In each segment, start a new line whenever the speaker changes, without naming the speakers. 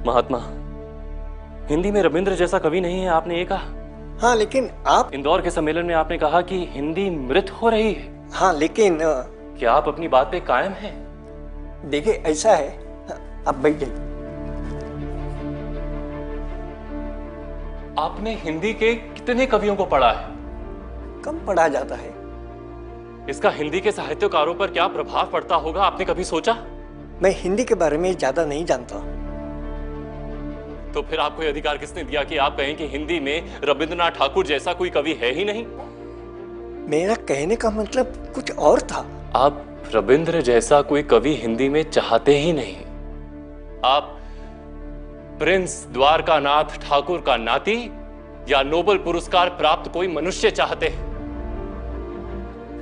महात्मा, हिंदी में रविंद्र जैसा कवि नहीं है, आपने ये कहा।
हाँ लेकिन आप
इंदौर के सम्मेलन में आपने कहा कि हिंदी मृत हो रही है।
हाँ लेकिन
क्या आप अपनी बात पे कायम हैं?
देखिए ऐसा है, आप बैठ जाइए।
आपने हिंदी के कितने कवियों को पढ़ा है?
कम पढ़ा जाता है।
इसका हिंदी के साहित्यकारों पर क्या प्रभाव पड़ता होगा, आपने कभी सोचा?
मैं हिंदी के बारे में ज्यादा नहीं जानता।
तो फिर आपको यह अधिकार किसने दिया कि आप कहें कि हिंदी में रविंद्रनाथ ठाकुर जैसा कोई कवि है ही नहीं?
मेरा कहने का मतलब कुछ और था।
आप रविंद्र जैसा कोई कवि हिंदी में चाहते ही नहीं। आप प्रिंस द्वारकानाथ ठाकुर का नाती या नोबेल पुरस्कार प्राप्त कोई मनुष्य चाहते हैं।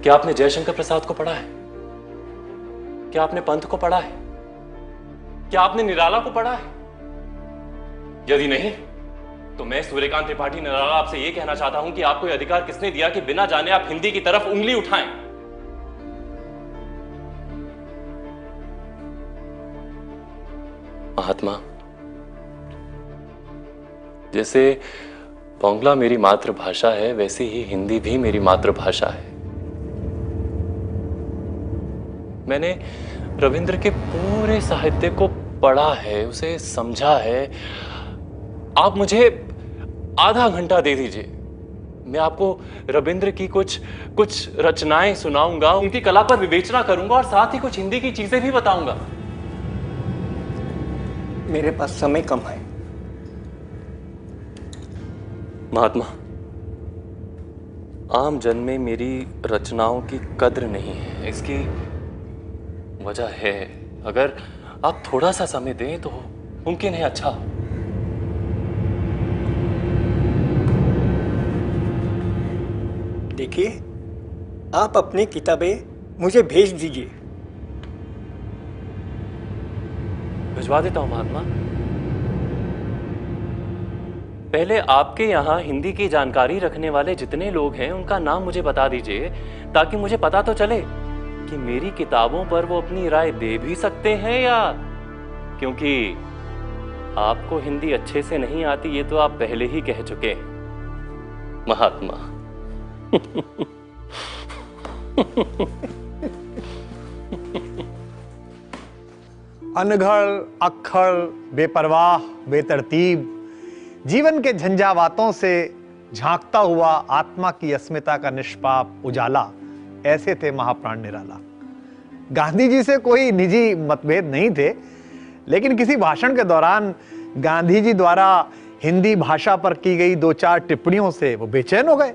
क्या आपने जयशंकर प्रसाद को पढ़ा है? क्या आपने पंत को पढ़ा है? क्या आपने निराला को पढ़ा है? यदि नहीं तो मैं सूर्यकांत त्रिपाठी निराला आपसे यह कहना चाहता हूं कि आपको यह अधिकार किसने दिया कि बिना जाने आप हिंदी की तरफ उंगली उठाएं? महात्मा, जैसे बंगला मेरी मातृभाषा है, वैसे ही हिंदी भी मेरी मातृभाषा है। मैंने रविंद्र के पूरे साहित्य को पढ़ा है, उसे समझा है। आप मुझे आधा घंटा दे दीजिए, मैं आपको रविंद्र की कुछ रचनाएं सुनाऊंगा, उनकी कला पर विवेचना करूंगा और साथ ही कुछ हिंदी की चीजें भी बताऊंगा।
मेरे पास समय कम है।
महात्मा, आम जन में मेरी रचनाओं की कद्र नहीं है। इसकी वजह है, अगर आप थोड़ा सा समय दें तो मुमकिन है अच्छा।
देखिए, आप अपनी किताबें मुझे भेज दीजिए।
भिजवा देता हूं महात्मा। पहले आपके यहां हिंदी की जानकारी रखने वाले जितने लोग हैं उनका नाम मुझे बता दीजिए, ताकि मुझे पता तो चले कि मेरी किताबों पर वो अपनी राय दे भी सकते हैं या, क्योंकि आपको हिंदी अच्छे से नहीं आती ये तो आप पहले ही कह चुके महात्मा।
अनघड़ अक्खड़ बेपरवाह बेतरतीब जीवन के झंझावातों से झांकता हुआ आत्मा की अस्मिता का निष्पाप उजाला, ऐसे थे महाप्राण निराला। गांधी जी से कोई निजी मतभेद नहीं थे, लेकिन किसी भाषण के दौरान गांधी जी द्वारा हिंदी भाषा पर की गई 2-4 टिप्पणियों से वो बेचैन हो गए।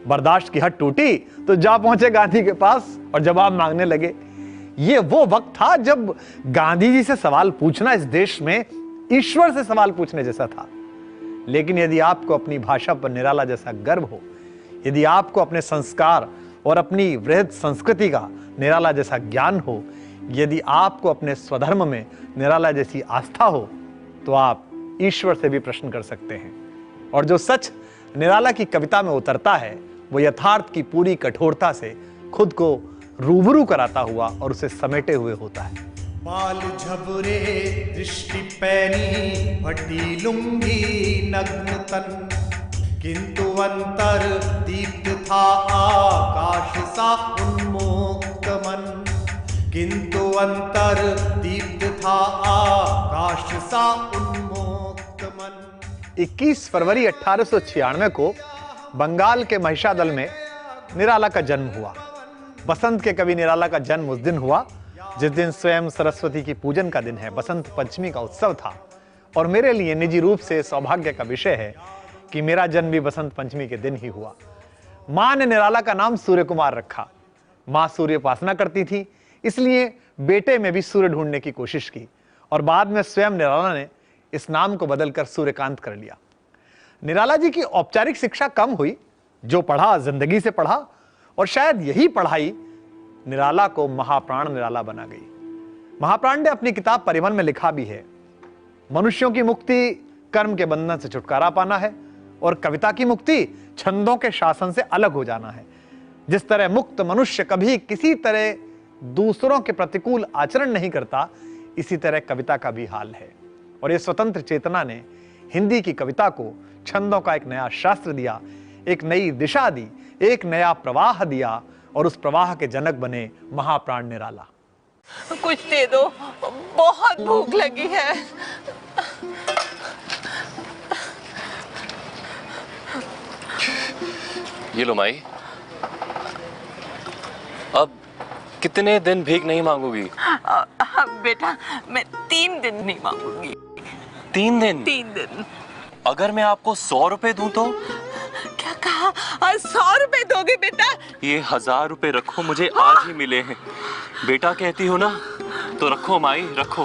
बर्दाश्त की हद टूटी तो जा पहुंचे गांधी के पास और जवाब मांगने लगे। ये वो वक्त था जब गांधी जी से सवाल पूछना इस देश में ईश्वर से सवाल पूछने जैसा था। लेकिन यदि आपको अपनी भाषा पर निराला जैसा गर्व हो, यदि आपको अपने संस्कार और अपनी वृहद संस्कृति का निराला जैसा ज्ञान हो, यदि आपको अपने स्वधर्म में निराला जैसी आस्था हो, तो आप ईश्वर से भी प्रश्न कर सकते हैं। और जो सच निराला की कविता में उतरता है, वो यथार्थ की पूरी कठोरता से खुद को रूबरू कराता हुआ और उसे समेटे हुए होता है।
बाल झबरे दृष्टि पैनी फटी लुंगी नग्न तन, किंतु अंतर दीप्त था आकाश सा उन्मुक्त मन, किंतु अंतर दीप्त था आकाश सा उन्मुक्त मन।
21 फरवरी 1896 को बंगाल के महिषादल में निराला का जन्म हुआ। बसंत के कवि निराला का जन्म उस दिन हुआ जिस दिन स्वयं सरस्वती की पूजन का दिन है। बसंत पंचमी का उत्सव था और मेरे लिए निजी रूप से सौभाग्य का विषय है कि मेरा जन्म भी बसंत पंचमी के दिन ही हुआ। मां ने निराला का नाम सूर्य कुमार रखा। मां सूर्य उपासना करती थी, इसलिए बेटे में भी सूर्य ढूंढने की कोशिश की और बाद में स्वयं निराला ने इस नाम को बदलकर सूर्यकांत कर लिया। निराला जी की औपचारिक शिक्षा कम हुई, जो पढ़ा जिंदगी से पढ़ा और शायद यही पढ़ाई निराला को महाप्राण निराला बना गई। महाप्राण ने अपनी किताब परिवन में लिखा भी है, मनुष्यों की मुक्ति कर्म के बंधन से छुटकारा पाना है और कविता की मुक्ति छंदों के शासन से अलग हो जाना है। जिस तरह मुक्त मनुष्य कभी किसी तरह दूसरों के प्रतिकूल आचरण नहीं करता, इसी तरह कविता का भी हाल है। और ये स्वतंत्र चेतना ने हिंदी की कविता को छंदों का एक नया शास्त्र दिया, एक नई दिशा दी, एक नया प्रवाह दिया, और उस प्रवाह के जनक बने महाप्राण निराला।
कुछ दे दो, बहुत भूख लगी है।
ये लो माई। अब कितने दिन भीख नहीं मांगोगी?
बेटा, मैं 3 दिन नहीं मांगूंगी।
3 दिन?
3 दिन।
अगर मैं आपको 100 रुपए दूं तो?
क्या कहा? 100 रुपए दोगे बेटा?
ये 1000 रुपए रखो, मुझे आज ही मिले हैं। बेटा कहती हो ना, तो रखो माई, रखो।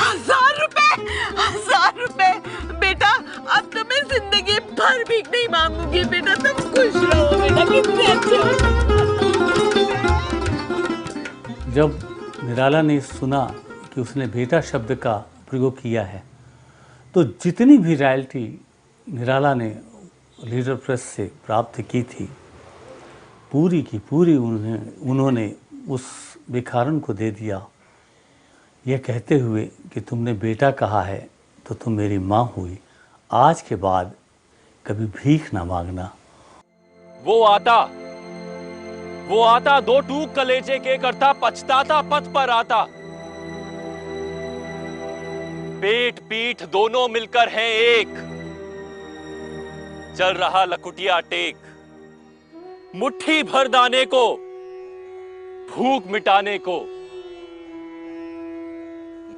1000 रुपए? 1000 रुपए? बेटा, अब तो मैं जिंदगी भर भीख नहीं मांगूंगी। बेटा, तुम खुश रहो बेटा, कितने अच्छे हो।
जब निराला ने सुना कि उसने बेटा शब्द का प्रयोग किया है, तो जितनी भी रॉयल्टी निराला ने लीडर प्रेस से प्राप्त की थी, पूरी की पूरी उन्होंने उस भिखारन को दे दिया, यह कहते हुए कि तुमने बेटा कहा है तो तुम मेरी माँ हुई, आज के बाद कभी भीख ना मांगना।
वो आता 2 टूक कलेजे के करता, पछताता पथ पर आता। पेट पीठ दोनों मिलकर हैं एक, चल रहा लकुटिया टेक। मुट्ठी भर दाने को, भूख मिटाने को,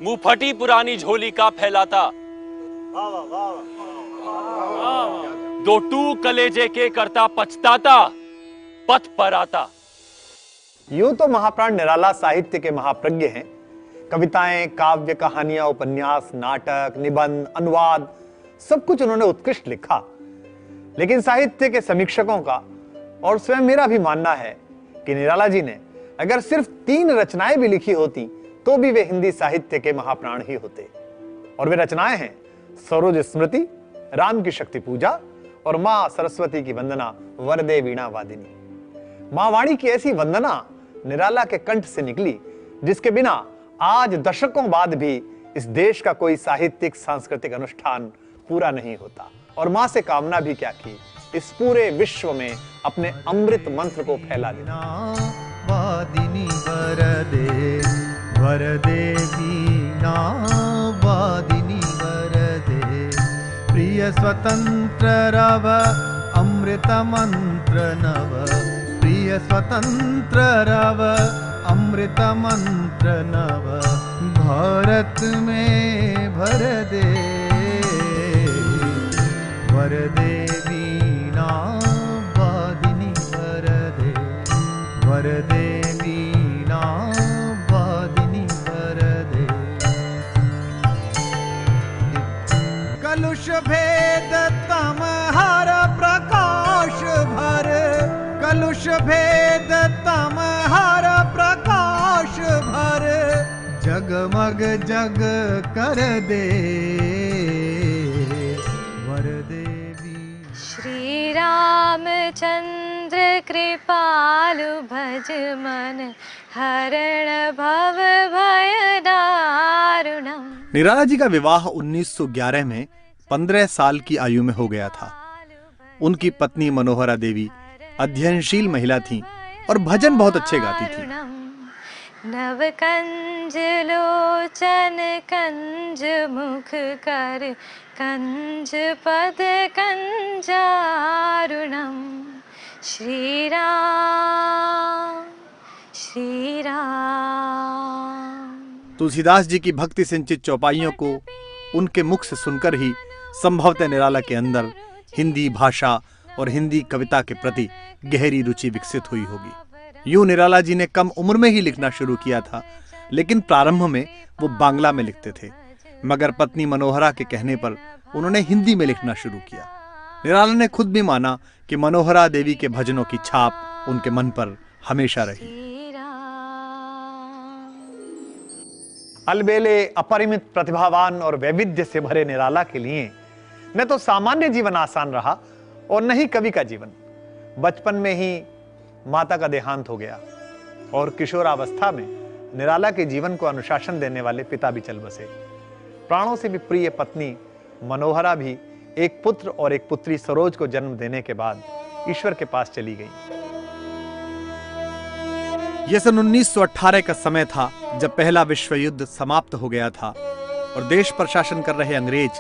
मुंह फटी पुरानी झोली का फैलाता। 2 टूक कलेजे के करता, पछताता पथ पर आता।
यूं तो महाप्राण निराला साहित्य के महाप्रज्ञ हैं। कविताएं, काव्य, कहानियां, उपन्यास, नाटक, निबंध, अनुवाद, सब कुछ उन्होंने उत्कृष्ट लिखा। लेकिन साहित्य के समीक्षकों का और स्वयं मेरा भी मानना है कि निराला जी ने अगर सिर्फ 3 रचनाएं भी लिखी होती तो भी वे हिंदी साहित्य के महाप्राण ही होते। और वे रचनाएं हैं सरोज स्मृति, राम की शक्ति पूजा और मां सरस्वती की वंदना, वरदे वीणा वादिनी। मां वाणी की ऐसी वंदना निराला के कंठ से निकली जिसके बिना आज दशकों बाद भी इस देश का कोई साहित्यिक सांस्कृतिक अनुष्ठान पूरा नहीं होता। और मां से कामना भी क्या की, इस पूरे विश्व में अपने अमृत मंत्र को फैला देना।
वादिनी वरदे वरदे वीणा वादिनी वरदे, प्रिय स्वतंत्र रव अमृत मंत्र नव, प्रिय स्वतंत्र रव अमृत मंत्र नव, भारत में भर दे वरदे वीणा वादिनी वरदे, वरदे वीणा वादिनी वरदे। कलुष भेद तम हर प्रकाश भर, कलुष भेद तम हर प्रकाश भर, जगमग जग कर दे वरदेवी।
श्री रामचंद्र कृपालु भज मन, हरण भव भय दारुणम।
निराला जी का विवाह 1911 में 15 साल की आयु में हो गया था। उनकी पत्नी मनोहरा देवी अध्ययनशील महिला थी और भजन बहुत अच्छे गाती थी।
नव कंज लोचन कंज मुख कर, कंज पद कंजारुणम। श्री राम श्री राम।
तुलसीदास जी की भक्ति सिंचित चौपाइयों को उनके मुख से सुनकर ही संभवतः निराला के अंदर हिंदी भाषा और हिंदी कविता के प्रति गहरी रुचि विकसित हुई होगी। यूं निराला जी ने कम उम्र में ही लिखना शुरू किया था, लेकिन प्रारंभ में वो बांग्ला में लिखते थे, मगर पत्नी मनोहरा के कहने पर उन्होंने हिंदी में लिखना शुरू किया। निराला ने खुद भी माना कि मनोहरा देवी के भजनों की छाप उनके मन पर हमेशा रही। अलबेले अपरिमित प्रतिभावान और वैविध्य से भरे निराला के लिए न तो सामान्य जीवन आसान रहा और न ही कवि का जीवन। बचपन में ही माता का देहांत हो गया और किशोरावस्था में निराला के जीवन को अनुशासन देने वाले पिता भी चल बसे। प्राणों से भी प्रिय पत्नी मनोहरा भी एक पुत्र और एक पुत्री सरोज को जन्म देने के बाद ईश्वर के पास चली गई।
यह सन 1918 का समय था जब पहला विश्व युद्ध समाप्त हो गया था और देश पर शासन कर रहे अंग्रेज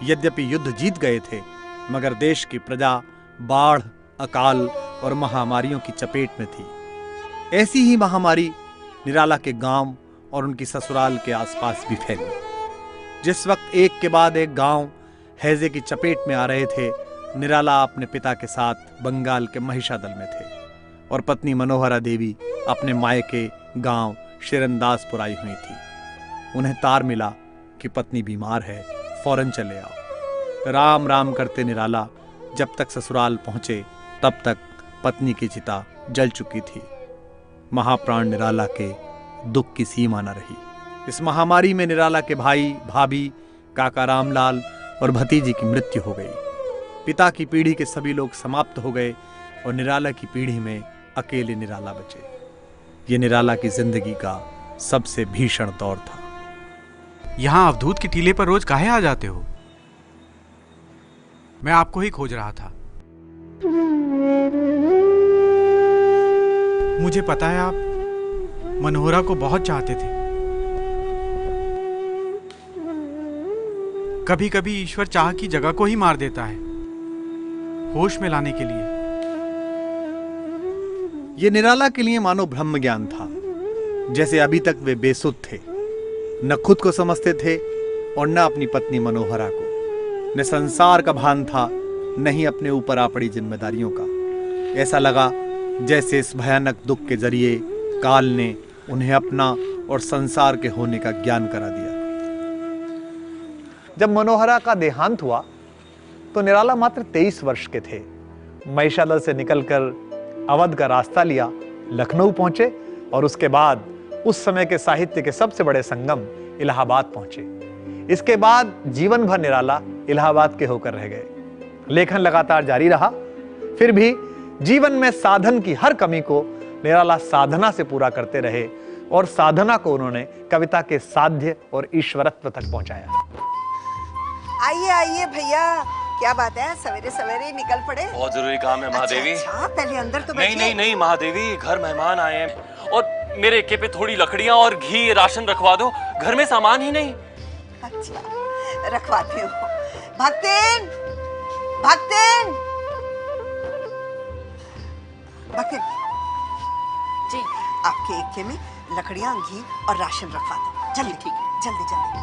यद्यपि युद्ध जीत गए थे, मगर देश की प्रजा बाढ़, अकाल और महामारियों की चपेट में थी। ऐसी ही महामारी निराला के गांव और उनकी ससुराल के आसपास भी फैली। जिस वक्त एक के बाद एक गांव हैजे की चपेट में आ रहे थे, निराला अपने पिता के साथ बंगाल के महिषादल में थे और पत्नी मनोहरा देवी अपने मायके गांव शिरंदासपुर आई हुई थी। उन्हें तार मिला कि पत्नी बीमार है, फौरन चले आओ। राम राम करते निराला जब तक ससुराल पहुंचे तब तक पत्नी की चिता जल चुकी थी। महाप्राण निराला के दुख की सीमा न रही। इस महामारी में निराला के भाई, भाभी, काका रामलाल और भतीजी की मृत्यु हो गई। पिता की पीढ़ी के सभी लोग समाप्त हो गए और निराला की पीढ़ी में अकेले निराला बचे। ये निराला की जिंदगी का सबसे भीषण दौर था।
यहाँ अवधूत के टीले पर रोज काहे आ जाते हो? मैं आपको ही खोज रहा था। मुझे पता है आप मनोहरा को बहुत चाहते थे। कभी कभी ईश्वर चाह की जगह को ही मार देता है, होश में लाने के लिए।
ये निराला के लिए मानो ब्रह्म ज्ञान था। जैसे अभी तक वे बेसुध थे, न खुद को समझते थे और न अपनी पत्नी मनोहरा को। न संसार का भान था, न ही अपने ऊपर आ पड़ी जिम्मेदारियों का। ऐसा लगा जैसे इस भयानक दुख के जरिए काल ने उन्हें अपना और संसार के होने का ज्ञान करा दिया।
जब मनोहरा का देहांत हुआ तो निराला मात्र 23 वर्ष के थे। महिषादल से निकलकर अवध का रास्ता लिया, लखनऊ पहुंचे और उसके बाद उस समय के साहित्य के सबसे बड़े संगम इलाहाबाद पहुंचे। इसके बाद जीवन भर निराला इलाहाबाद के होकर रह गए। लेखन लगातार जारी रहा, फिर भी जीवन में साधन की हर कमी को निराला साधना से पूरा करते रहे और साधना को उन्होंने कविता के साध्य और ईश्वरत्व तक पहुंचाया।
आइए आइए भैया, क्या बात है, सवेरे सवेरे निकल पड़े?
बहुत जरूरी काम है महादेवी।
अच्छा, पहले अंदर तो
नहीं नहीं नहीं महादेवी, घर मेहमान आए हैं और मेरे इक्के पे थोड़ी लकड़ियां और घी राशन रखवा दो, घर में सामान ही नहीं।
अच्छा रखवाती हूँ। भक्तिन, भक्तिन, भक्तिन जी, आपके इक्के में लकड़ियां, घी और राशन रखवा दो। जल्दी, ठीक है, जल्दी जल्दी।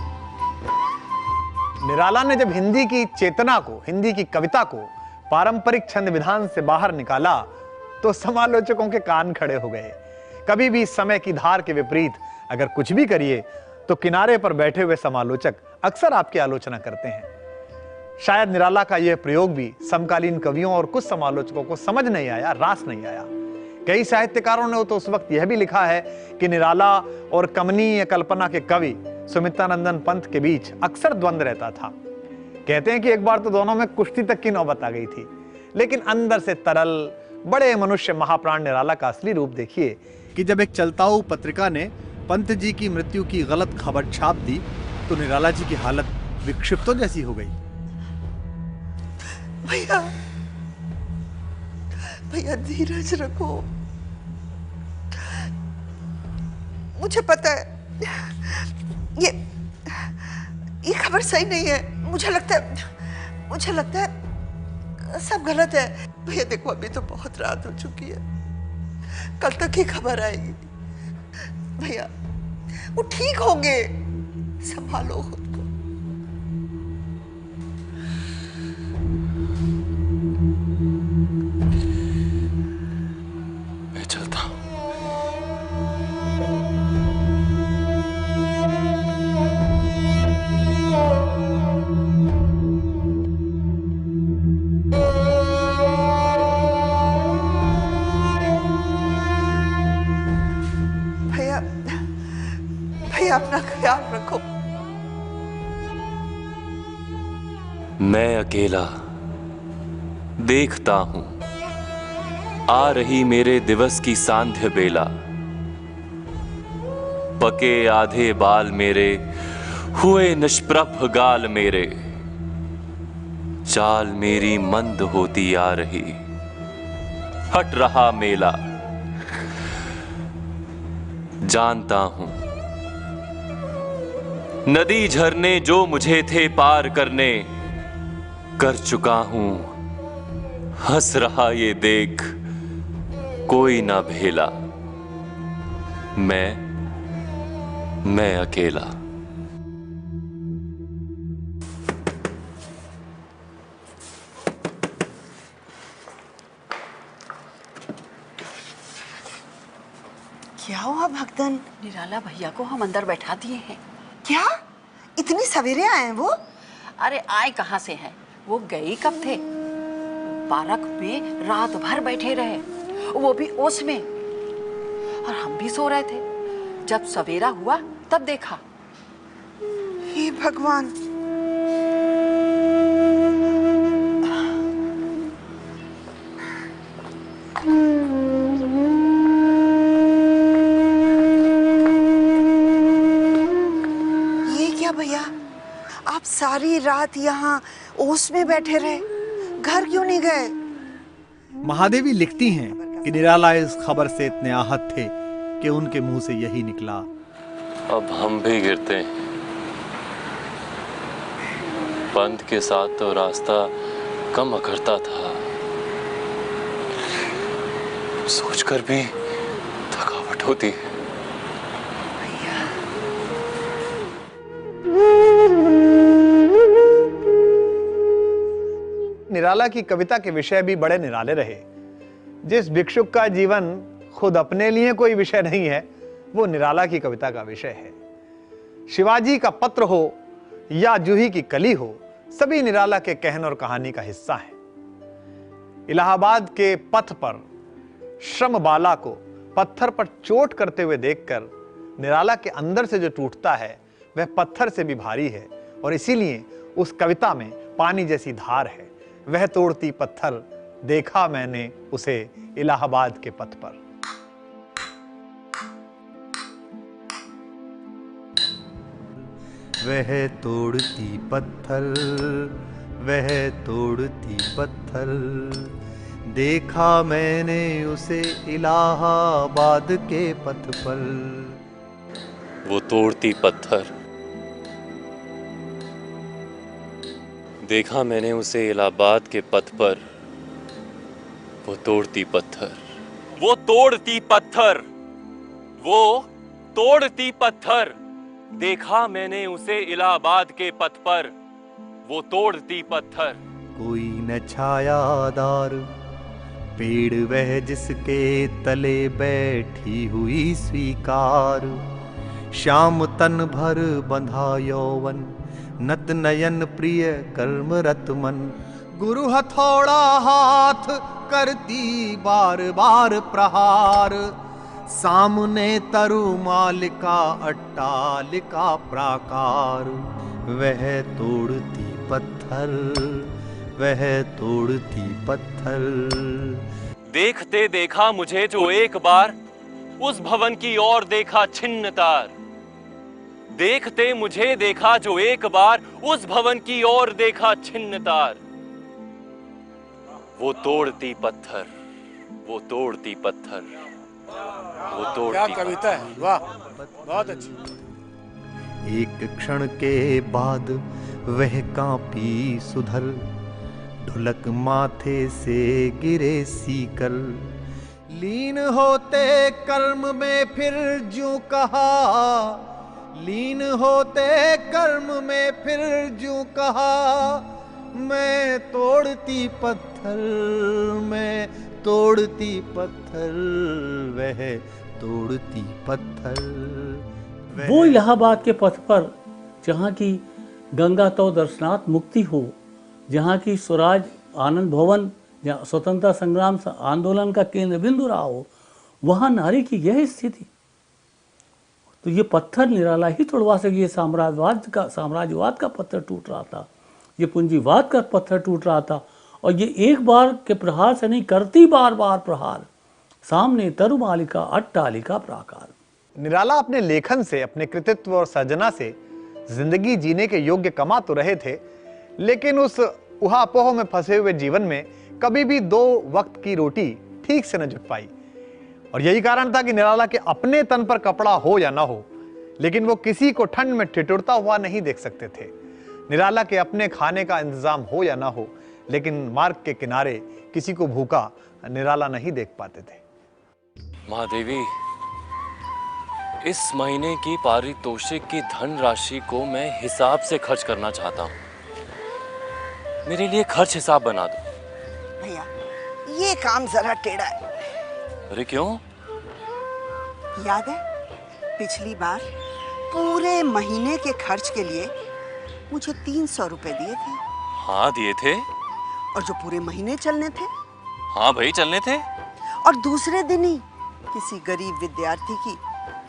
निराला ने जब हिंदी की चेतना को, हिंदी की कविता को पारंपरिक छंद विधान से बाहर निकाला तो समालोचकों के कान खड़े हो गए। कभी भी समय की धार के विपरीत अगर कुछ भी करिए तो किनारे पर बैठे हुए समालोचक अक्सर आपकी आलोचना करते हैं। शायद निराला का यह प्रयोग भी समकालीन कवियों और कुछ समालोचकों को समझ नहीं आया, रास नहीं आया। कई साहित्यकारों ने तो उस वक्त यह भी लिखा है कि निराला और कमनीय कल्पना के कवि सुमित्रानंदन पंत के बीच अक्सर द्वंद्व रहता था। कहते हैं कि एक बार तो दोनों में कुश्ती तक की नौबत आ गई थी। लेकिन अंदर से तरल बड़े मनुष्य महाप्राण निराला का असली रूप देखिए
कि जब एक चलताऊ पत्रिका ने पंत जी की मृत्यु की गलत खबर छाप दी तो निराला जी की हालत विक्षिप्तों जैसी हो गई।
भैया, भैया धीरज रखो। मुझे पता है ये खबर सही नहीं है। मुझे लगता है सब गलत है। भैया देखो, अभी तो बहुत रात हो चुकी है, कल तक ही खबर आएगी। भैया वो ठीक होंगे, संभालो खुद को।
मैं चलता हूं।
अपना ख्याल रखो।
मैं अकेला देखता हूं, आ रही मेरे दिवस की सांध्य बेला। बके आधे बाल मेरे, हुए निष्प्रभ गाल मेरे। चाल मेरी मंद होती आ रही, हट रहा मेला। जानता हूं नदी झरने जो मुझे थे पार करने, कर चुका हूं। हंस रहा ये देख कोई ना भेला, मैं अकेला।
क्या हुआ भक्तन?
निराला भैया को हम अंदर बैठा दिए हैं।
क्या इतनी सवेरे आए हैं वो?
अरे आए कहाँ से हैं, वो गए कब थे? पार्क में रात भर बैठे रहे, वो भी ओस में, और हम भी सो रहे थे। जब सवेरा हुआ तब देखा।
हे भगवान, भैया आप सारी रात यहाँ ओस में बैठे रहे, घर क्यों नहीं गए?
महादेवी लिखती हैं कि निराला इस खबर से इतने आहत थे कि उनके मुंह से यही निकला,
अब हम भी गिरते हैं। बंद के साथ तो रास्ता कम अखरता था। सोचकर भी थकावट होती है।
निराला की कविता के विषय भी बड़े निराले रहे। जिस भिक्षुक का जीवन खुद अपने लिए कोई विषय नहीं है, वो निराला की कविता का विषय है। शिवाजी का पत्र हो या जूही की कली हो, सभी निराला के कहन और कहानी का हिस्सा है। इलाहाबाद के पथ पर श्रम बाला को पत्थर पर चोट करते हुए देखकर निराला के अंदर से जो टूटता है वह पत्थर से भी भारी है, और इसीलिए उस कविता में पानी जैसी धार है। वह तोड़ती पत्थर देखा मैंने उसे इलाहाबाद के पथ पर।
वह तोड़ती पत्थर, वह तोड़ती पत्थर, देखा मैंने उसे इलाहाबाद के पथ पर।
वो तोड़ती पत्थर, देखा मैंने उसे इलाहाबाद के पथ पर। वो तोड़ती पत्थर, वो तोड़ती पत्थर, वो तोड़ती पत्थर, देखा मैंने उसे इलाहाबाद के पथ पर। वो तोड़ती पत्थर।
कोई न छायादार पेड़ वह जिसके तले बैठी हुई स्वीकार। श्याम तन भर बंधा यौवन, नत नयन प्रिय कर्म रत मन।
गुरु हथौड़ा हाथ करती बार बार प्रहार, सामने तरु मालिका अट्टालिका प्राकार।
वह तोड़ती पत्थर, वह तोड़ती पत्थर।
देखते देखा मुझे जो एक बार, उस भवन की ओर देखा छिन्न तार। देखते मुझे देखा जो एक बार, उस भवन की ओर देखा छिन्न तार। वो तोड़ती पत्थर, वो तोड़ती पत्थर, वो तोड़ती।
क्या कविता है, वाह बहुत अच्छी।
एक क्षण के बाद वह कांपी सुधर, ढुलक माथे से गिरे सीकर।
लीन होते कर्म में फिर ज्यों कहा, लीन होते कर्म में फिर ज्यों कहा। मैं तोड़ती पत्थर, मैं तोड़ती पत्थर, वह तोड़ती पत्थर।
वो इलाहाबाद के पथ पर जहाँ की गंगा तो दर्शनार्थ मुक्ति हो, जहाँ की स्वराज आनंद भवन जहाँ स्वतंत्रता संग्राम आंदोलन का केंद्र बिंदु रहा हो, वहाँ नारी की यह स्थिति। तो ये पत्थर निराला ही तोड़वा सके। ये साम्राज्यवाद का पत्थर टूट रहा था, ये पूंजीवाद का पत्थर टूट रहा था, और ये एक बार के प्रहार से नहीं, करती बार बार प्रहार। सामने तरुमालिका अट्टालिका प्राकार।
निराला अपने लेखन से, अपने कृतित्व और सर्जना से जिंदगी जीने के योग्य कमा तो रहे थे, लेकिन उस उहापोह में फंसे हुए जीवन में कभी भी 2 वक्त की रोटी ठीक से न जुट पाई। और यही कारण था कि निराला के अपने तन पर कपड़ा हो या ना हो, लेकिन वो किसी को ठंड में ठिठुरता हुआ नहीं देख सकते थे। निराला के अपने खाने का इंतजाम हो या ना हो, लेकिन मार्ग के किनारे किसी को भूखा निराला नहीं देख पाते थे।
महादेवी, इस महीने की पारितोषिक की धनराशि को मैं हिसाब से खर्च करना चाहता हूँ। मेरे लिए खर्च हिसाब बना दो।
भैया, ये काम जरा टेढ़ा है।
अरे क्यों?
याद है पिछली बार पूरे महीने के खर्च के लिए मुझे 300 रुपए दिए थे?
हाँ दिए थे।
और जो पूरे महीने चलने थे?
हाँ भाई चलने थे।
और दूसरे दिन ही किसी गरीब विद्यार्थी की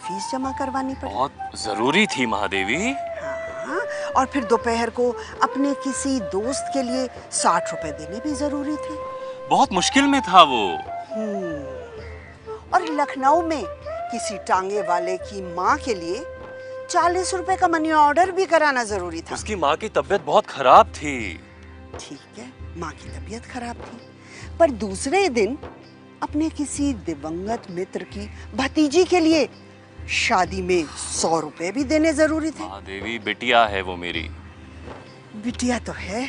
फीस जमा करवानी पड़ी।
बहुत जरूरी थी महादेवी।
हाँ, और फिर दोपहर को अपने किसी दोस्त के लिए 60 रुपए देने भी जरूरी थे।
बहुत मुश्किल में था वो।
और लखनऊ में किसी टांगे वाले की माँ के लिए 40 रुपए का मनी ऑर्डर भी कराना जरूरी था।
उसकी माँ की तबीयत बहुत खराब थी।
ठीक है, माँ की तबीयत खराब थी, पर दूसरे दिन अपने किसी दिवंगत मित्र की भतीजी के लिए शादी में 100 रुपए भी देने जरूरी थे।
देवी बिटिया है वो मेरी।
बिटिया तो है,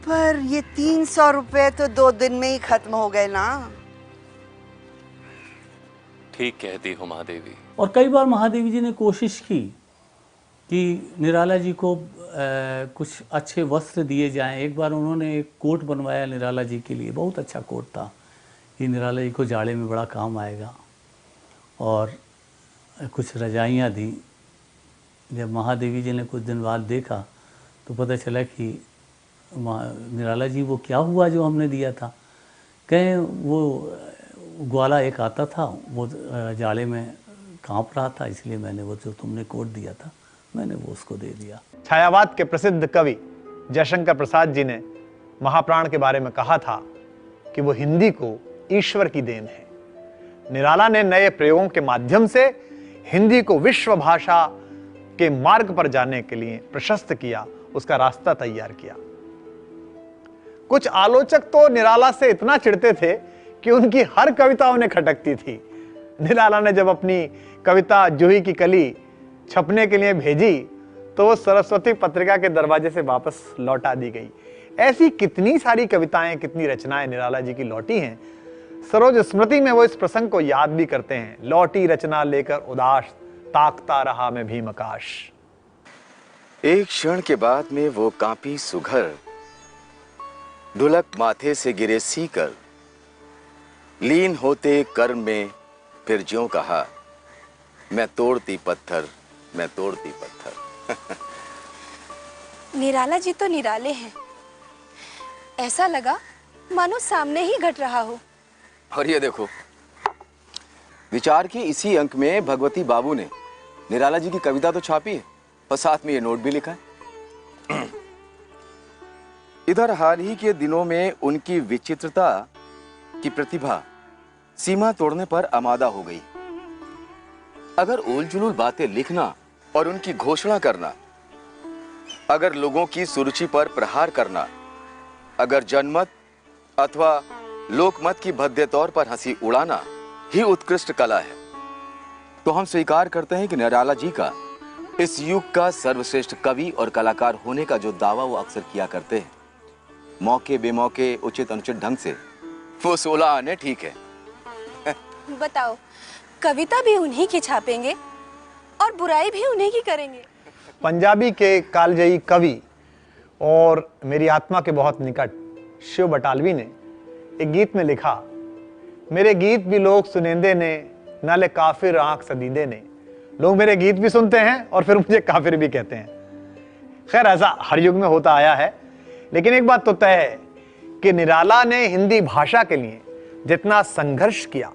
पर ये 300 रुपए तो 2 दिन में ही खत्म हो गए ना।
ठीक कहती हो महादेवी।
और कई बार महादेवी जी ने कोशिश की कि निराला जी को कुछ अच्छे वस्त्र दिए जाएं। एक बार उन्होंने एक कोट बनवाया निराला जी के लिए, बहुत अच्छा कोट था कि निराला जी को जाड़े में बड़ा काम आएगा, और कुछ रजाइयाँ दी। जब महादेवी जी ने कुछ दिन बाद देखा तो पता चला कि निराला जी वो क्या हुआ जो हमने दिया था। कहें वो ग्वाला एक आता था, वो जाड़े में कांप रहा था, इसलिए मैंने वो जो तुमने कोट दिया था मैंने वो उसको दे दिया।
छायावाद के प्रसिद्ध कवि जयशंकर प्रसाद जी ने महाप्राण के बारे में कहा था कि वो हिंदी को ईश्वर की देन है। निराला ने नए प्रयोगों के माध्यम से हिंदी को विश्व भाषा के मार्ग पर जाने के लिए प्रशस्त किया, उसका रास्ता तैयार किया। कुछ आलोचक तो निराला से इतना चिढ़ते थे कि उनकी हर कविता उन्हें खटकती थी। निराला ने जब अपनी कविता जूही की कली छपने के लिए भेजी तो वो सरस्वती पत्रिका के दरवाजे से वापस लौटा दी गई। ऐसी कितनी सारी कविताएं, कितनी रचनाएं निराला जी की लौटी हैं। सरोज स्मृति में वो इस प्रसंग को याद भी करते हैं। लौटी रचना लेकर उदास, ताकता रहा मैं भीमकाश।
एक क्षण के बाद में वो कांपी सुघर, ढुलक माथे से गिरे सीकर, लीन होते कर्म में फिर ज्यों कहा, मैं तोड़ती पत्थर, मैं तोड़ती पत्थर।
निराला जी तो निराले हैं, ऐसा लगा मानो सामने ही घट रहा हो।
और ये देखो, विचार के इसी अंक में भगवती बाबू ने निराला जी की कविता तो छापी है और साथ में ये नोट भी लिखा है। इधर हाल ही के दिनों में उनकी विचित्रता की प्रतिभा सीमा तोड़ने पर आमादा हो गई। अगर उलझुल बातें लिखना और उनकी घोषणा करना, अगर लोगों की सुरुचि पर प्रहार करना, अगर जनमत अथवा लोकमत की भद्दे तौर पर हंसी उड़ाना ही उत्कृष्ट कला है, तो हम स्वीकार करते हैं कि निराला जी का इस युग का सर्वश्रेष्ठ कवि और कलाकार होने का जो दावा वो अक्सर किया करते हैं, मौके बेमौके उचित अनुचित ढंग से वो 16 आने ठीक है।
बताओ, कविता भी उन्हीं की छापेंगे और बुराई भी उन्हीं की करेंगे।
पंजाबी के कालजयी कवि और मेरी आत्मा के बहुत निकट शिव बटालवी ने एक गीत में लिखा, मेरे गीत भी लोग सुनेंदे ने, नाले काफिर आंख सदीदे ने। लोग मेरे गीत भी सुनते हैं और फिर मुझे काफिर भी कहते हैं। खैर, ऐसा हर युग में होता आया है, लेकिन एक बात तो तय है कि निराला ने हिंदी भाषा के लिए जितना संघर्ष किया,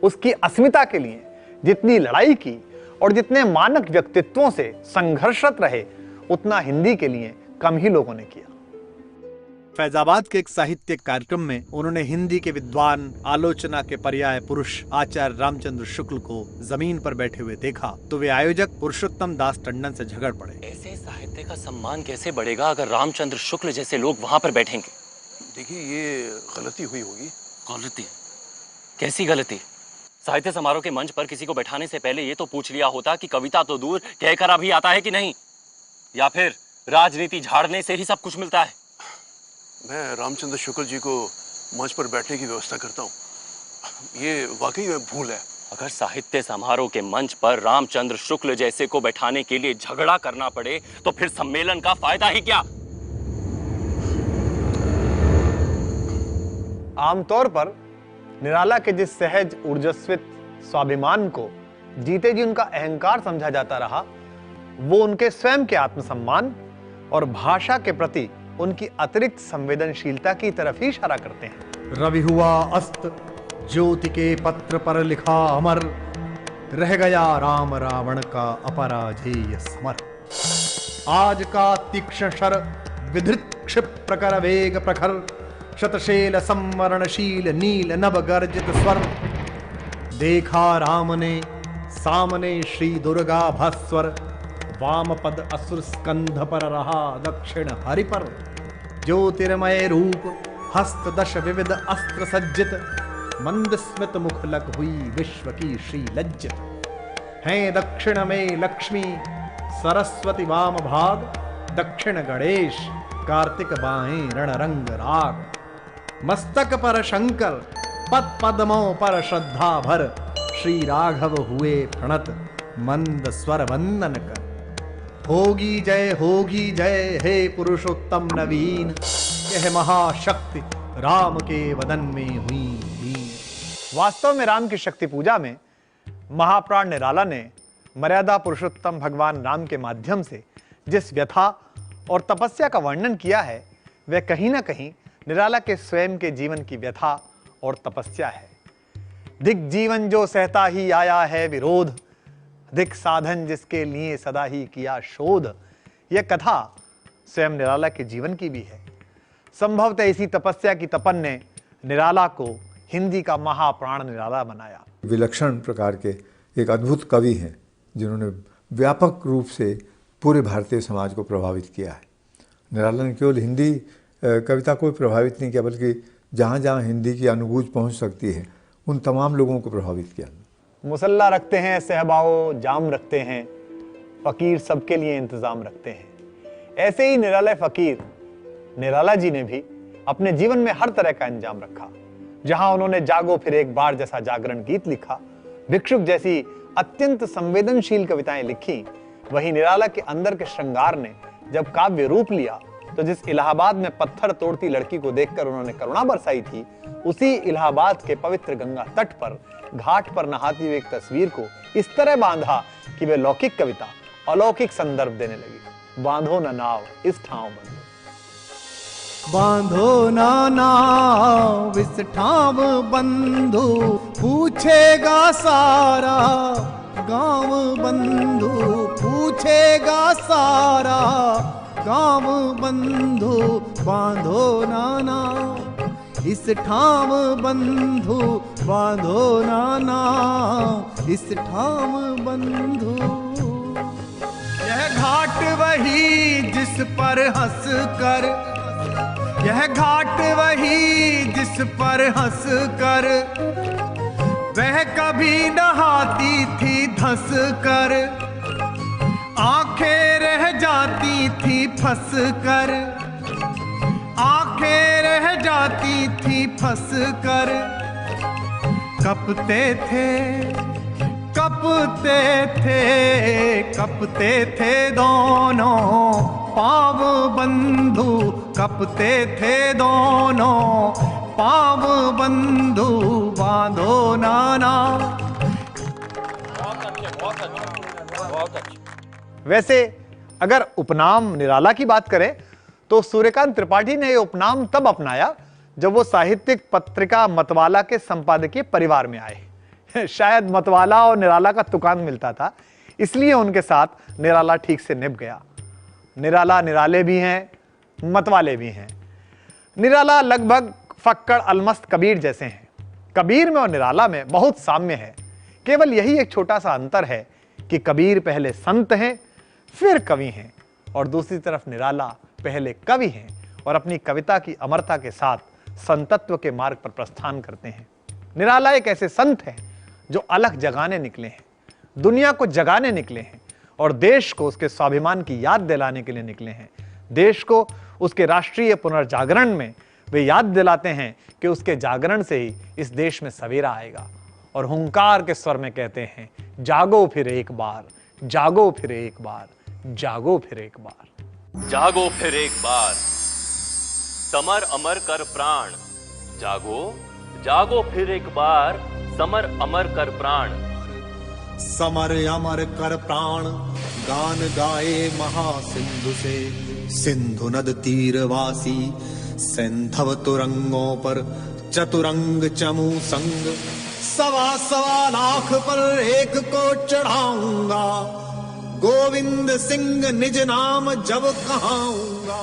उसकी अस्मिता के लिए जितनी लड़ाई की और जितने मानक व्यक्तित्वों से संघर्षरत रहे, उतना हिंदी के लिए कम ही लोगों ने किया।
फैजाबाद के एक साहित्यिक कार्यक्रम में उन्होंने हिंदी के विद्वान, आलोचना के पर्याय पुरुष आचार्य रामचंद्र शुक्ल को जमीन पर बैठे हुए देखा तो वे आयोजक पुरुषोत्तम दास टंडन से झगड़ पड़े।
ऐसे साहित्य का सम्मान कैसे बढ़ेगा अगर रामचंद्र शुक्ल जैसे लोग वहां पर बैठेंगे?
देखिए, ये गलती हुई होगी।
गलती? कैसी गलती? साहित्य समारोह के मंच पर किसी को बैठाने से पहले ये तो पूछ लिया होता कि कविता तो दूर कहकर अभी आता है कि नहीं, या फिर राजनीति झाड़ने से ही सब कुछ मिलता है।
मैं रामचंद्र शुक्ल जी को मंच पर बैठने की व्यवस्था करता हूँ। ये वाकई में भूल है।
अगर साहित्य समारोह के मंच पर रामचंद्र शुक्ल जैसे को बैठाने के लिए झगड़ा करना पड़े तो फिर सम्मेलन का फायदा ही क्या?
आमतौर पर निराला के जिस सहज ऊर्जस्वित स्वाभिमान को जीते जी उनका अहंकार समझा जाता रहा, वो उनके स्वयं के आत्मसम्मान और भाषा के प्रति उनकी अतिरिक्त संवेदनशीलता की तरफ ही इशारा करते हैं।
रवि हुआ अस्त, ज्योति के पत्र पर लिखा अमर, रह गया राम रावण का अपराजेय समर। आज का तीक्ष्ण शर विधृत क्षिप्र कर वेग प्रखर, शतशैल संवरणशील नील नभ गर्जित स्वर। देखा राम ने सामने श्री दुर्गा भास्वर, वाम पद असुर स्कंध पर रहा दक्षिण हरि पर। ज्योतिर्मय रूप हस्त दश विविध अस्त्र सज्जित, मंद स्मित मुखलक हुई विश्व की श्री लज्जित। हैं दक्षिण में लक्ष्मी सरस्वती वाम भाग, दक्षिण गणेश कार्तिक बाहें रणरंग राग। मस्तक पर शंकर पद पद्मों पर श्रद्धा भर, श्री राघव हुए प्रणत मंद स्वर वंदन कर। होगी जय हे पुरुषोत्तम नवीन, यह महाशक्ति राम के वदन में हुई।
वास्तव में राम की शक्ति पूजा में महाप्राण निराला ने मर्यादा पुरुषोत्तम भगवान राम के माध्यम से जिस व्यथा और तपस्या का वर्णन किया है, वह कहीं ना कहीं निराला के स्वयं के जीवन की व्यथा और तपस्या है। दिग जीवन जो सहता ही आया है विरोध, दिक साधन जिसके लिए सदा ही किया शोध। यह कथा स्वयं निराला के जीवन की भी है। संभवतः इसी तपस्या की तपन ने निराला को हिंदी का महाप्राण निराला बनाया।
विलक्षण प्रकार के एक अद्भुत कवि हैं जिन्होंने व्यापक रूप से पूरे भारतीय समाज को प्रभावित किया है। निराला ने केवल हिंदी कविता को प्रभावित नहीं किया, बल्कि जहाँ जहाँ हिंदी की अनुगूंज पहुँच सकती है उन तमाम लोगों को प्रभावित किया।
मुसल्ला रखते हैं सहबाओ जाम रखते हैं, फकीर सबके लिए इंतजाम रखते हैं। ऐसे ही निराला फकीर निराला जी ने भी अपने जीवन में हर तरह का इंजाम रखा। जहां उन्होंने जागो फिर एक बार जैसा जागरण गीत लिखा, भिक्षुक जैसी अत्यंत संवेदनशील कविताएं लिखी, वहीं निराला के अंदर के श्रृंगार ने जब काव्य रूप लिया तो जिस इलाहाबाद में पत्थर तोड़ती लड़की को देखकर उन्होंने करुणा बरसाई थी, उसी इलाहाबाद के पवित्र गंगा तट पर घाट पर नहाती हुई एक तस्वीर को इस तरह बांधा कि वे लौकिक कविता अलौकिक संदर्भ देने लगी। बांधो न नाव इस ठाव बंधु,
बांधो ना नाव इस ठाव बंधु, पूछेगा सारा गांव बंधु, पूछेगा सारा गांव बंधु। बांधो ना नाव इस ठाव बंधु, बांधो ना नाव इस ठाव बंधु। यह घाट वही जिस पर हंस कर, यह घाट वही जिस पर हंस कर, वह कभी नहाती थी धंस कर, आंखें रह जाती थी फंस कर, आंखें रह जाती थी फंस कर। कपते थे कपते थे कपते थे दोनों पाव बंधु, कपते थे दोनों पाव बंधु। बांधो नाना।
वैसे अगर उपनाम निराला की बात करें तो सूर्यकांत त्रिपाठी ने यह उपनाम तब अपनाया जब वो साहित्यिक पत्रिका मतवाला के संपादकीय परिवार में आए। शायद मतवाला और निराला का तुकान मिलता था, इसलिए उनके साथ निराला ठीक से निभ गया। निराला निराले भी हैं, मतवाले भी हैं। निराला लगभग फक्कड़ अलमस्त कबीर जैसे हैं। कबीर में और निराला में बहुत साम्य है, केवल यही एक छोटा सा अंतर है कि कबीर पहले संत हैं फिर कवि हैं, और दूसरी तरफ निराला पहले कवि हैं और अपनी कविता की अमरता के साथ संतत्व के मार्ग पर प्रस्थान करते हैं। निराला एक ऐसे संत हैं जो अलख जगाने निकले हैं, दुनिया को जगाने निकले हैं और देश को उसके स्वाभिमान की याद दिलाने के लिए निकले हैं। देश को उसके राष्ट्रीय पुनर्जागरण में वे याद दिलाते हैं कि उसके जागरण से ही इस देश में सवेरा आएगा, और हुंकार के स्वर में कहते हैं, जागो फिर एक बार, जागो फिर एक बार, जागो फिर एक बार।
जागो फिर एक बार, समर अमर कर प्राण, जागो जागो फिर एक बार, समर अमर कर प्राण।
समर अमर कर प्राण गान गाए महासिंधु से, सिंधु नद तीरवासी सिंधव तुरंगों पर चतुरंग चमू संग, सवा सवा लाख पर एक को चढ़ाऊंगा, गोविंद सिंह निज नाम जब कहाऊंगा।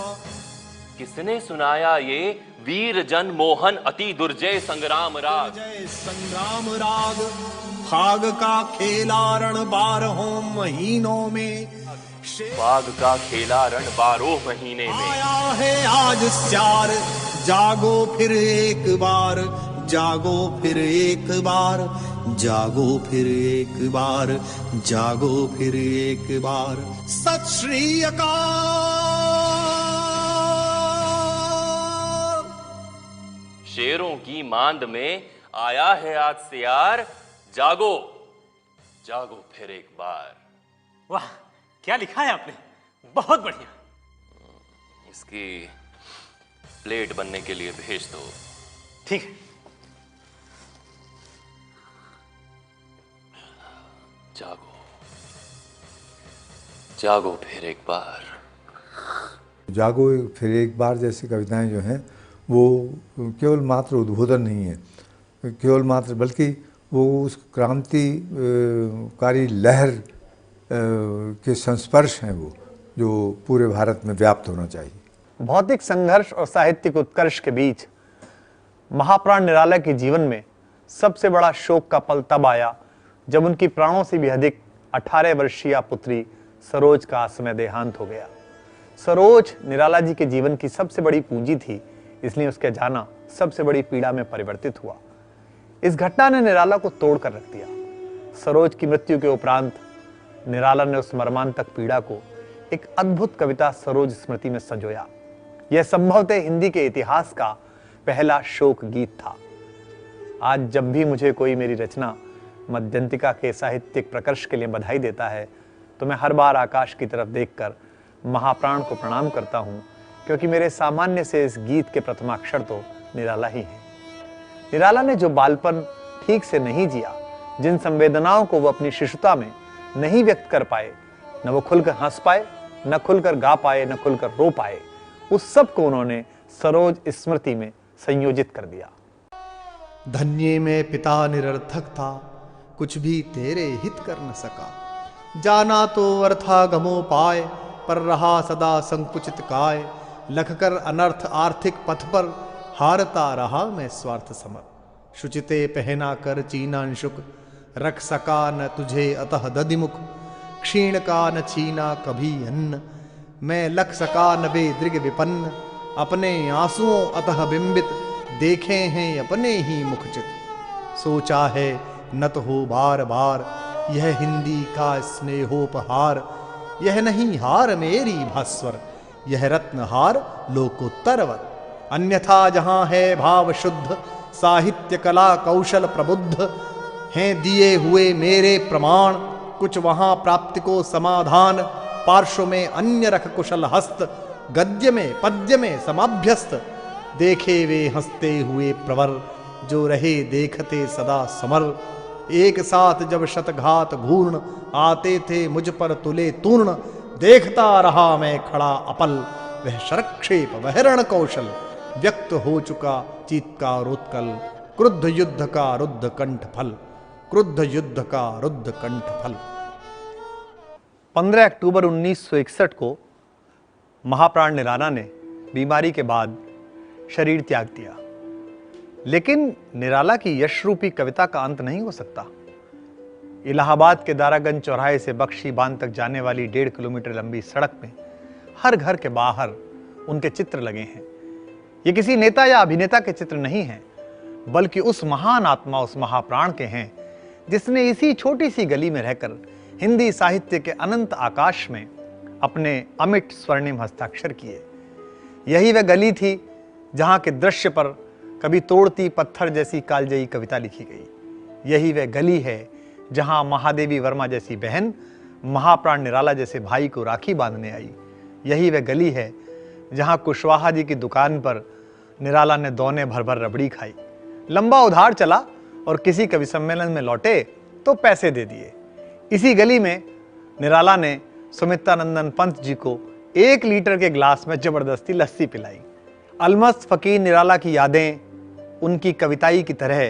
किसने सुनाया ये वीर जन मोहन अति दुर्जय संग्राम राग?
संग्राम राग फाग का खेला रण 12 महीनों में,
फाग का खेला रण 12 महीने में।
आया है आज स्यार, जागो फिर एक बार, जागो फिर एक बार, जागो फिर एक बार, जागो फिर एक बार। सत श्री अकाल।
शेरों की मांद में आया है आज सियार, जागो जागो फिर एक बार।
वाह, क्या लिखा है आपने, बहुत बढ़िया।
इसकी प्लेट बनने के लिए भेज दो।
ठीक है।
जागो जागो फिर एक बार।
जागो फिर एक बार जैसी कविताएं जो हैं वो केवल मात्र उद्बोधन नहीं है, केवल मात्र, बल्कि वो उस क्रांतिकारी लहर के संस्पर्श हैं वो, जो पूरे भारत में व्याप्त होना चाहिए।
भौतिक संघर्ष और साहित्यिक उत्कर्ष के बीच महाप्राण निराला के जीवन में सबसे बड़ा शोक का पल तब आया जब उनकी प्राणों से भी अधिक 18 वर्षीय पुत्री सरोज का असमय देहांत हो गया। सरोज निराला जी के जीवन की सबसे बड़ी पूंजी थी, इसलिए उसका जाना सबसे बड़ी पीड़ा में परिवर्तित हुआ। इस घटना ने निराला को तोड़ कर रख दिया। सरोज की मृत्यु के उपरांत निराला ने उस मर्मांतक पीड़ा को एक अद्भुत कविता सरोज स्मृति में संजोया। यह संभवतः हिंदी के इतिहास का पहला शोक गीत था। आज जब भी मुझे कोई मेरी रचना मध्यंतिका के साहित्यिक प्रकर्ष के लिए बधाई देता है तो मैं हर बार आकाश की तरफ देखकर महाप्राण को प्रणाम करता हूं, क्योंकि मेरे सामान्य से इस गीत के प्रथमाक्षर तो निराला ही हैं। निराला ने जो बालपन ठीक से नहीं जिया, जिन संवेदनाओं को वो अपनी शिशुता में नहीं व्यक्त कर पाए, न वो खुलकर हंस पाए, न खुलकर गा पाए, न खुलकर रो पाए, उस सब को उन्होंने सरोज स्मृति में संयोजित कर दिया।
धन्य में पिता निरर्थक था, कुछ भी तेरे हित कर न सका, जाना तो अर्थागमो पाए, पर रहा सदा संकुचित काय, लखकर अनर्थ आर्थिक पथ पर, हारता रहा मैं स्वार्थ समर, शुचिते पहना कर चीनांशुक, रख सका न तुझे अतः दधिमुख, क्षीण का न छीना कभी अन्न, मैं लख सका न बे दृग विपन्न, अपने आंसुओं अतः बिंबित, देखे हैं अपने ही मुखचित, सोचा है न तो हो बार बार, यह हिंदी का स्नेहोपहार, यह नहीं हार मेरी भास्वर, यह रत्नहार लोकोत्तरवर, अन्यथा जहां है भाव शुद्ध, साहित्य कला कौशल प्रबुद्ध, हैं दिए हुए मेरे प्रमाण, कुछ वहां प्राप्ति को समाधान, पार्श्व में अन्य रख कुशल हस्त, गद्य में पद्य में समाभ्यस्त, देखे वे हंसते हुए प्रवर, जो रहे देखते सदा समर, एक साथ जब शतघात घूर्ण, आते थे मुझ पर तुले तूर्ण, देखता रहा मैं खड़ा अपल, वह शरक्षेप वह रण कौशल, व्यक्त हो चुका चीत्कारोत्कल, क्रुद्ध युद्ध का रुद्ध कंठ फल, क्रुद्ध युद्ध का रुद्ध कंठ फल।
15 अक्टूबर 1961 को महाप्राण निराला ने बीमारी के बाद शरीर त्याग दिया। लेकिन निराला की यश रूपी कविता का अंत नहीं हो सकता। इलाहाबाद के दारागंज चौराहे से बख्शी बांध तक जाने वाली 1.5 किलोमीटर लंबी सड़क में हर घर के बाहर उनके चित्र लगे हैं। ये किसी नेता या अभिनेता के चित्र नहीं हैं, बल्कि उस महान आत्मा, उस महाप्राण के हैं जिसने इसी छोटी सी गली में रहकर हिंदी साहित्य के अनंत आकाश में अपने अमिट स्वर्णिम हस्ताक्षर किए। यही वह गली थी जहां के दृश्य पर कभी तोड़ती पत्थर जैसी कालजयी कविता लिखी गई। यही वह गली है जहां महादेवी वर्मा जैसी बहन महाप्राण निराला जैसे भाई को राखी बांधने आई। यही वह गली है जहां कुशवाहा जी की दुकान पर निराला ने दौने भर भर रबड़ी खाई, लंबा उधार चला और किसी कवि सम्मेलन में लौटे तो पैसे दे दिए। इसी गली में निराला ने सुमित्रानंदन पंत जी को 1 लीटर के ग्लास में जबरदस्ती लस्सी पिलाई। अलमस्त फकीर निराला की यादें उनकी कविताई की तरह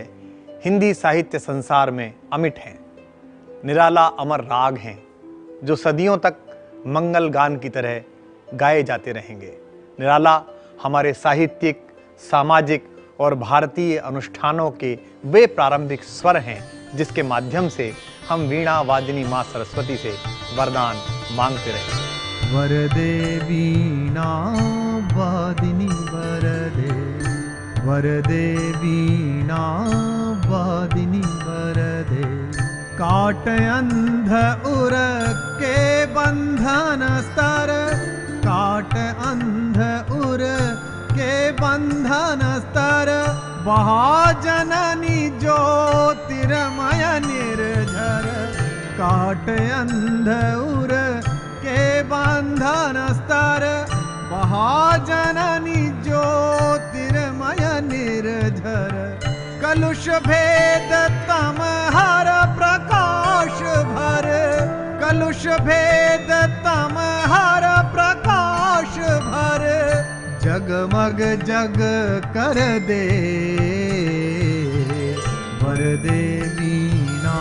हिंदी साहित्य संसार में अमिट हैं। निराला अमर राग हैं जो सदियों तक मंगल गान की तरह गाए जाते रहेंगे। निराला हमारे साहित्यिक, सामाजिक और भारतीय अनुष्ठानों के वे प्रारंभिक स्वर हैं जिसके माध्यम से हम वीणा वादिनी मां सरस्वती से वरदान मांगते रहे।
वरदे वीणा वादिनी वरदे, वरदे वीणा वादिनी वरदे। काट अंध उर के बंधन स्तर, काट अंध उर के बंधन स्तर। महाजननी ज्योतिर्मय निर्झर, काट अंध उर के बंधन स्तर। महाजननी ज्योतिर्मय निर्झर। कलुष भेद तम हर प्रकाश भर, कलुष भेद तम हर प्रकाश भर। जगमग जग कर दे, वरदे वीणा